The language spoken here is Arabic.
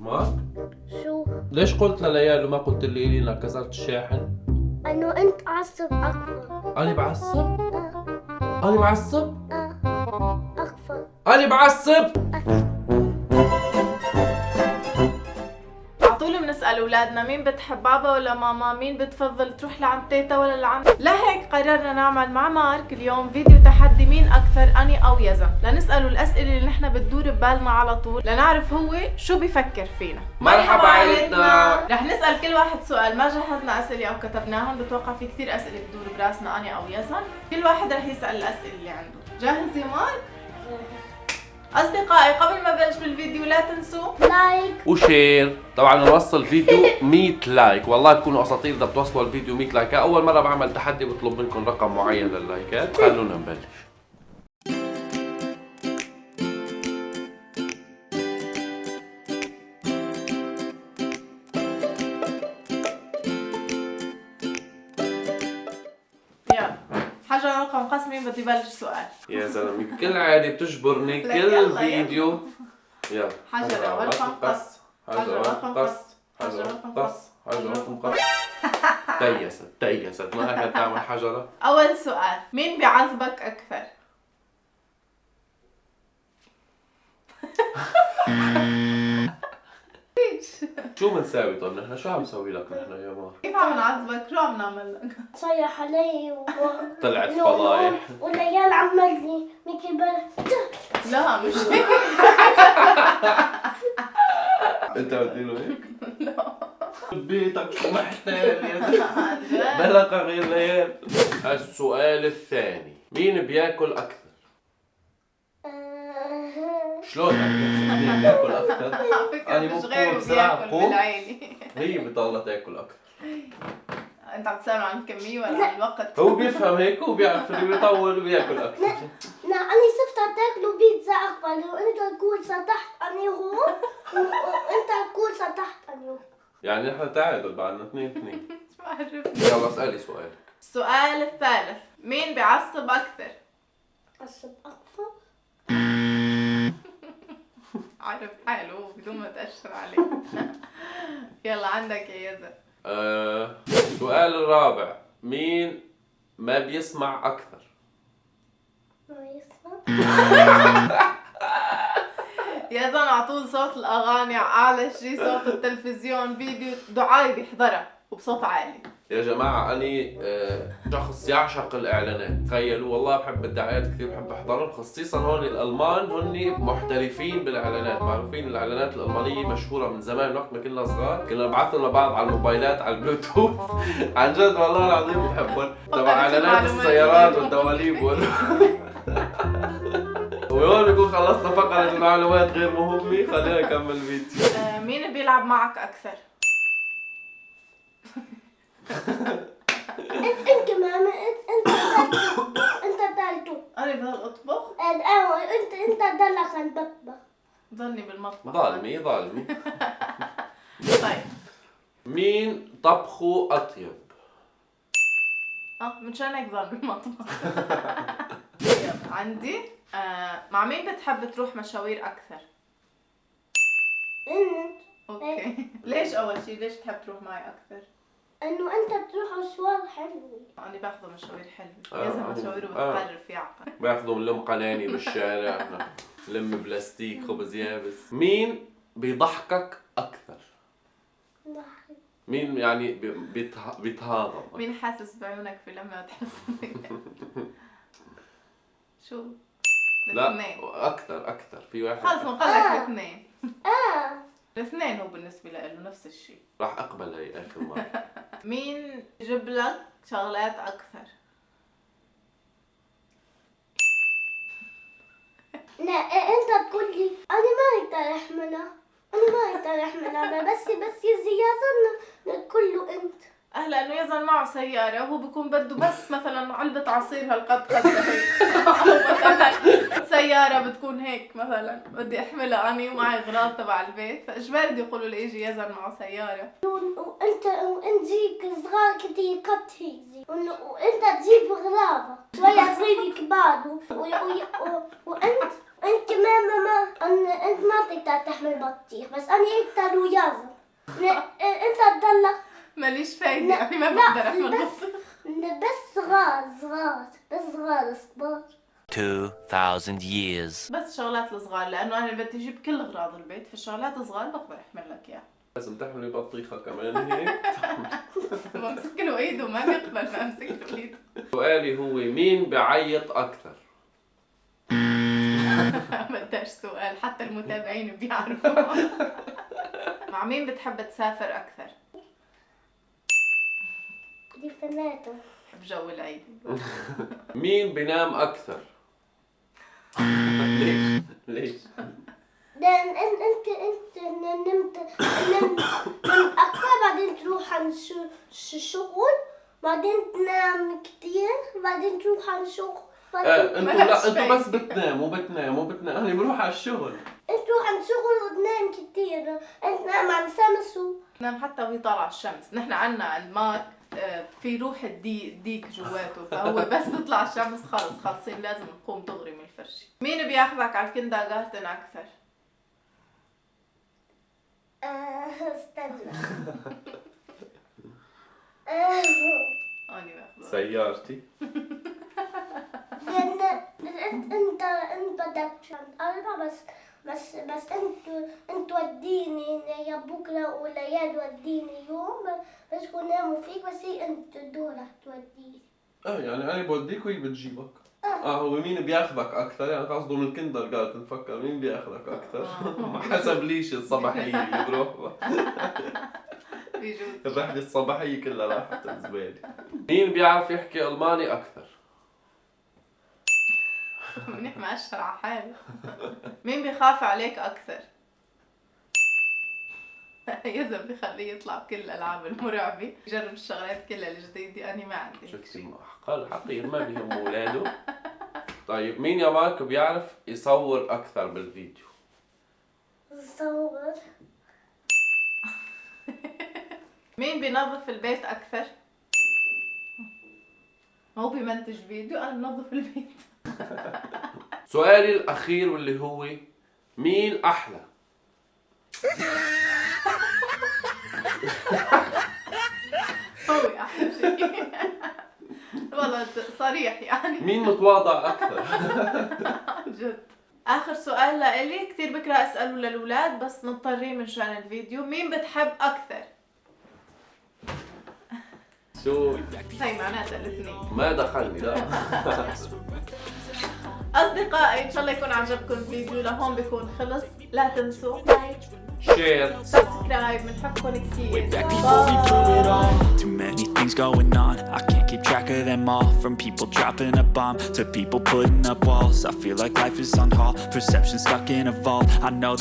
ما؟ شو؟ ليش قلت لليال وما قلت لي انك كسرت الشاحن؟ انه انت عصب اكثر. انا بعصب؟ اه انا بعصب؟ اكثر. انا بعصب؟ على طول بنسأل أولادنا مين بتحب بابا ولا ماما، مين بتفضل تروح لعند تيتا ولا لعند. لهيك قررنا نعمل مع مارك اليوم فيديو تحدي مين أكثر أني أو يزن، لنسأله الأسئلة اللي نحن بتدور ببالنا على طول، لنعرف هو شو بيفكر فينا. مرحبا عائلتنا. رح نسأل كل واحد سؤال، ما جهزنا أسئلة أو كتبناهم، بتوقع في كثير أسئلة بتدور براسنا أني أو يزن، كل واحد رح يسأل الأسئلة اللي عنده. جاهز يا مارك؟ أصدقائي قبل ما بلش بالفيديو لا تنسوا لايك وشير. طبعا نوصل فيديو 100 لايك، والله تكونوا اساطير اذا بتوصلوا الفيديو 100 لايك. اول مره بعمل تحدي بطلب منكم رقم معين لللايكات. خلونا نبلش. يلا حجر رقم قسم مين بدي بلش سؤال. يا زلمه كل عادي بتجبرني لك كل يلا فيديو. يلا حجر رقم قص. حجر رقم قص. حجر رقم قص. حجر رقم قص. تيست ما كانت تعمل حجره. أول سؤال، مين بيعذبك أكثر؟ شو بنساوي؟ طب نحن شو عم نسوي لك نحن يا مار؟ كيف عم نعذبك؟ شو عم نعمل لك؟ صيح علي طلعت فضايح. والليال عملني ميكي بل. لا مش هيك. انت بدي له هيك؟ لا بيتك شو محتال يا زلمه؟ عن جد؟ بلغ غير ليال. السؤال الثاني، مين بياكل اكثر؟ شلون مين بياكل اكثر؟ على فكرة أنا مش ممكن غيري بسرعة بياكل أقوم. بالعيلة. هي بتضلها تاكل اكثر. أنت عم تسأل عن الكمية ولا عن الوقت؟ هو بيفهم هيك وبيعرف اللي بيطول وبياكل اكثر. لا أنا صرت تاكلوا بيتزا أكبر وأنت تقول سطحت أني هو وأنت تقول سطحت أني هو. يعني نحن تعادل بعدنا 2-2. شو بعرف. يلا اسألي سؤالك. السؤال الثالث، مين بيعصب أكثر؟ عصب أكثر. عارف حاله بدون ما تأشر عليه. يلا عندك يا يزن. السؤال الرابع، مين ما بيسمع اكثر؟ ما يسمع. يزن على طول صوت الأغاني أعلى شيء، صوت التلفزيون، فيديو دعاية بيحضرها وبصوت عالي. يا جماعة أني شخص يعشق الإعلانات، تخيلوا والله بحب الدعايات كثير، بحب أحضرهم، خصيصا هون الألمان هن محترفين بالإعلانات، معروفين الإعلانات الألمانية مشهورة من زمان، وقت ما كنا صغار كنا نبعث لهم لبعض على الموبايلات على البلوتوث. عن جد والله العظيم بحبهم، تبع إعلانات السيارات والدواليب وهون نكون خلصنا فقرة المعلومات غير مهمة. خلينا نكمل الفيديو. مين بيلعب معك أكثر؟ أنت ماما أنت تالتو. أنا بضل أطبخ؟ أنت دلك عن بطبخ. ضلني بالمطبخ. ظالمي. طيب مين طبخه أطيب؟ منشان هيك ضل بالمطبخ. يلا عندي، مع مين بتحب تروح مشاوير أكثر؟ أنت اوكي. ليش أول شيء ليش تحب تروح معي أكثر؟ إنه أنت تروح مشوار حلو. أنا باخذه مشاوير حلوة، يزن مشاويره آه. بتقرر في عقل. بياخذوا نلم قناني بالشارع، نلم بلاستيك، خبز يابس. مين بيضحكك أكثر؟ ضحك. مين يعني بيتهاضم؟ مين حاسس بعيونك في لما تحس؟ شو؟ لا الاثنين. أكثر في واحد. خلص بنقلك الاثنين. آه الاثنين هو بالنسبة له نفس الشيء. راح أقبل هي آخر مرة. مين يجيب لك شغلات أكثر؟ لا أنت تقول لي أنا ما أقدر أحملها. بس يا زيادة كله أنت. لأنه يزن معه سيارة وهو بيكون بده بس مثلا علبة عصير هالقد هيك، أو مثلا سيارة بتكون هيك مثلا بدي أحملها أنا ومعي أغراض تبع البيت، فإجباري بدي يقولوا لي يجي يزن معه سيارة. وأنت جيب صغار كتير كتير وأنت تجيب غرابة شوية صغيرة كبار وأنت انت انت ما تقدر تحمل بطيخ، بس انا اقدر ويازم. انت تضلك ماليش فايدة يعني ما بقدر احمل بطيخ. بس صغار صغار 2000 years. بس شغلات الصغار، لانه انا بدي اجيب كل اغراض البيت، في الشغلات الصغار بقدر احمل لك اياها. لازم تحملي بطيخة كمان هيك. بمسك له ايده ما بيقبل ما امسك له ايده. سؤالي هو مين بيعيط أكثر؟ بداش سؤال، حتى المتابعين بيعرفوا. مع مين بتحب تسافر اكثر؟ دي فناته. بحب جو العيد. مين بينام أكثر؟ ليش؟ لأن انت نمت اكثر، بعدين تروح عن الشغل، بعدين تنام كتير، بعدين تروح عن الشغل. انتوا بس بتناموا انا بروح على الشغل. انت تروح عن الشغل وتنام كتير، انت تنام على الشمس نام حتى وهي طالعة الشمس. نحن عنا المارك في روح الديك جواته، فهو بس تطلع الشمس خلصين لازم نقوم دغري من الفرشة. مين بياخذك على الكندرغارتن أكثر؟ استنى. أنا باخذك. سيارتي. لأن انت بدك أربعة، بس انت وديني يا بكره ولا يا توديني يوم، بس كون ناموا فيك، بس هي انت دورك توديني. يعني انا بوديك وهي بتجيبك. هو مين بياخذك اكثر؟ يعني قصده من الكندرغارتن، نفكر مين بياخذك اكثر. حسب ليش الصباحيه اللي بروحها. بيجوز. الرحله الصباحيه كلها راحت الزباله. مين بيعرف يحكي الماني اكثر؟ منيح ما اشهر على حالي. مين بيخاف عليك اكثر؟ يزن بخليه يطلع بكل الالعاب المرعبه، يجرب الشغلات كلها الجديده. انا ما عندي شفتي قال حقير ما بيهم اولاده. طيب مين يا مارك بيعرف يصور اكثر بالفيديو؟ صور. مين بينظف البيت اكثر؟ هو بيمنتج فيديو، انا بنظف البيت. سؤالي الاخير واللي هو مين احلى؟ هو احلى شيء. والله صريح يعني. مين متواضع اكثر؟ جد. اخر سؤال لإلي، كثير بكره اساله للاولاد بس مضطرين من شان الفيديو. مين بتحب اكثر؟ شو؟ هي معناتها الاثنين. ما دخلني لا. اصدقائي ان شاء الله يكون عجبكم الفيديو، لهون بيكون خلص. لا تنسوا شير سبسكرايب، بنحبكم كثير. Way back before we blew it all. Too many things going on, I can't keep track of them all. From people dropping a bomb to people putting up walls. I feel like life is on hold, perception stuck in a vault. I know that